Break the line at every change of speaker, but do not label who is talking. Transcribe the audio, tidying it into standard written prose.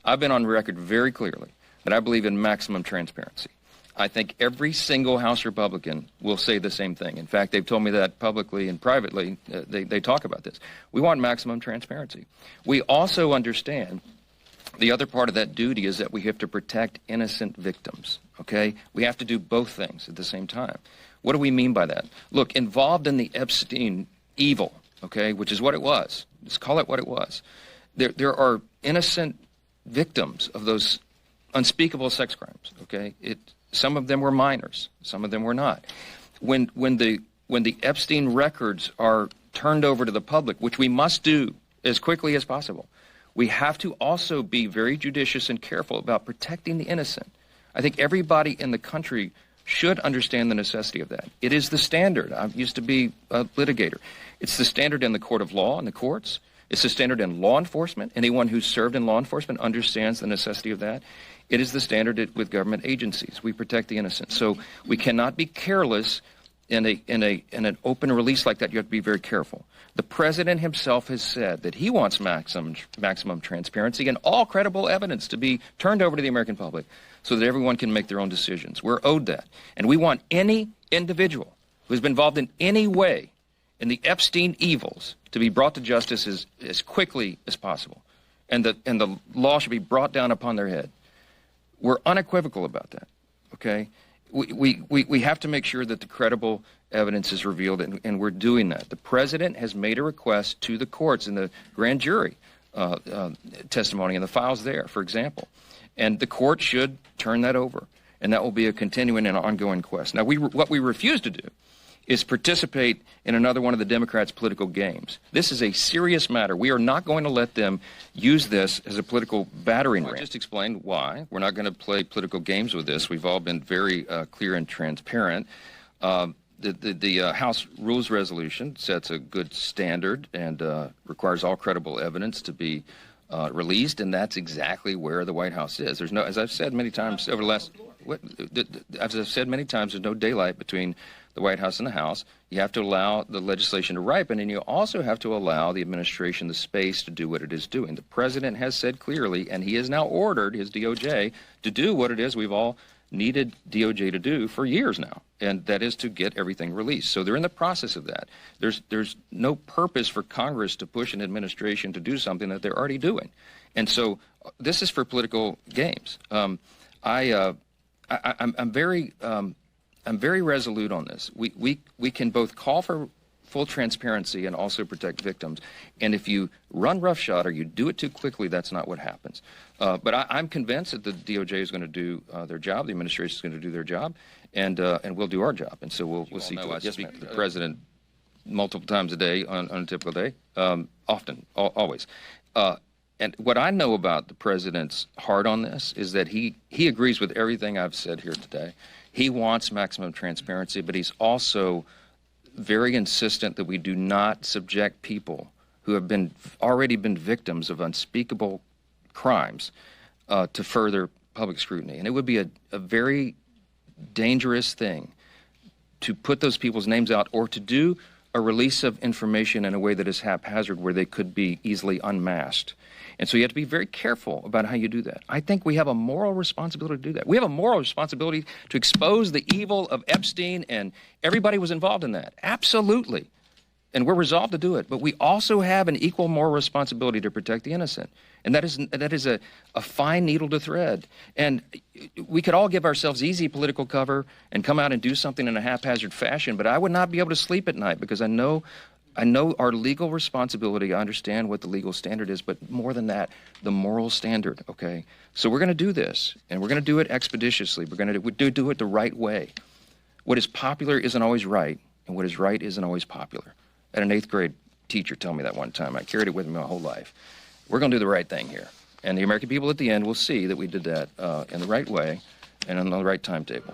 I've been on record very clearly that I believe in maximum transparency. I think every single House Republican will say the same thing. In fact, they've told me that publicly and privately. They talk about this. We want maximum transparency. We also understand the other part of that duty is that we have to protect innocent victims, okay? We have to do both things at the same time. What do we mean by that? Look, involved in the Epstein evil, okay, which is what it was. Let's call it what it was. There are innocent victims of those unspeakable sex crimes, okay? Some of them were minors. Some of them were not. When the Epstein records are turned over to the public, which we must do as quickly as possible, we have to also be very judicious and careful about protecting the innocent. I think everybody in the country should understand the necessity of that. It is the standard. I used to be a litigator. It's the standard in the court of law and the courts. It's the standard in law enforcement. Anyone who's served in law enforcement understands the necessity of that. It is the standard with government agencies. We protect the innocent. So we cannot be careless in an open release like that. You have to be very careful. The president himself has said that he wants maximum transparency and all credible evidence to be turned over to the American public so that everyone can make their own decisions. We're owed that. And we want any individual who's been involved in any way in the Epstein evils to be brought to justice as quickly as possible. And the law should be brought down upon their head. We're unequivocal about that, okay? We have to make sure that the credible evidence is revealed, and we're doing that. The president has made a request to the courts in the grand jury testimony and the files there, for example. And the court should turn that over, and that will be a continuing and ongoing quest. Now, what we refuse to do is participate in another one of the Democrats' political games. This is a serious matter. We are not going to let them use this as a political battering ram. I just explained why. We're not going to play political games with this. We've all been very clear and transparent. The House Rules Resolution sets a good standard and requires all credible evidence to be released, and that's exactly where the White House is. There's no, as I've said many times over the last, as I've said many times, there's no daylight between the White House and the House. You have to allow the legislation to ripen, and you also have to allow the administration the space to do what it is doing. The president has said clearly, and he has now ordered his DOJ to do what it is we've all needed DOJ to do for years now, and that is to get everything released. So they're in the process of that. There's no purpose for Congress to push an administration to do something that they're already doing. And so this is for political games. I'm very resolute on this. We can both call for full transparency and also protect victims. And if you run roughshod or you do it too quickly, that's not what happens. But I'm convinced that the DOJ is going to do their job, the administration is going to do their job, and we'll do our job. And so we'll see. I speak to the president multiple times a day on a typical day, often, always. And what I know about the president's heart on this is that he agrees with everything I've said here today. He wants maximum transparency, but he's also very insistent that we do not subject people who have already been victims of unspeakable crimes to further public scrutiny. And it would be a very dangerous thing to put those people's names out or to do a release of information in a way that is haphazard where they could be easily unmasked. And so you have to be very careful about how you do that. I think we have a moral responsibility to do that. We have a moral responsibility to expose the evil of Epstein, and everybody was involved in that. Absolutely. And we're resolved to do it. But we also have an equal moral responsibility to protect the innocent. And that is a fine needle to thread. And we could all give ourselves easy political cover and come out and do something in a haphazard fashion, but I would not be able to sleep at night because I know our legal responsibility. I understand what the legal standard is, but more than that, the moral standard, okay? So we're going to do this, and we're going to do it expeditiously. We're going to do it the right way. What is popular isn't always right, and what is right isn't always popular. I had an 8th grade teacher tell me that one time. I carried it with me my whole life. We're going to do the right thing here, and the American people at the end will see that we did that in the right way and on the right timetable.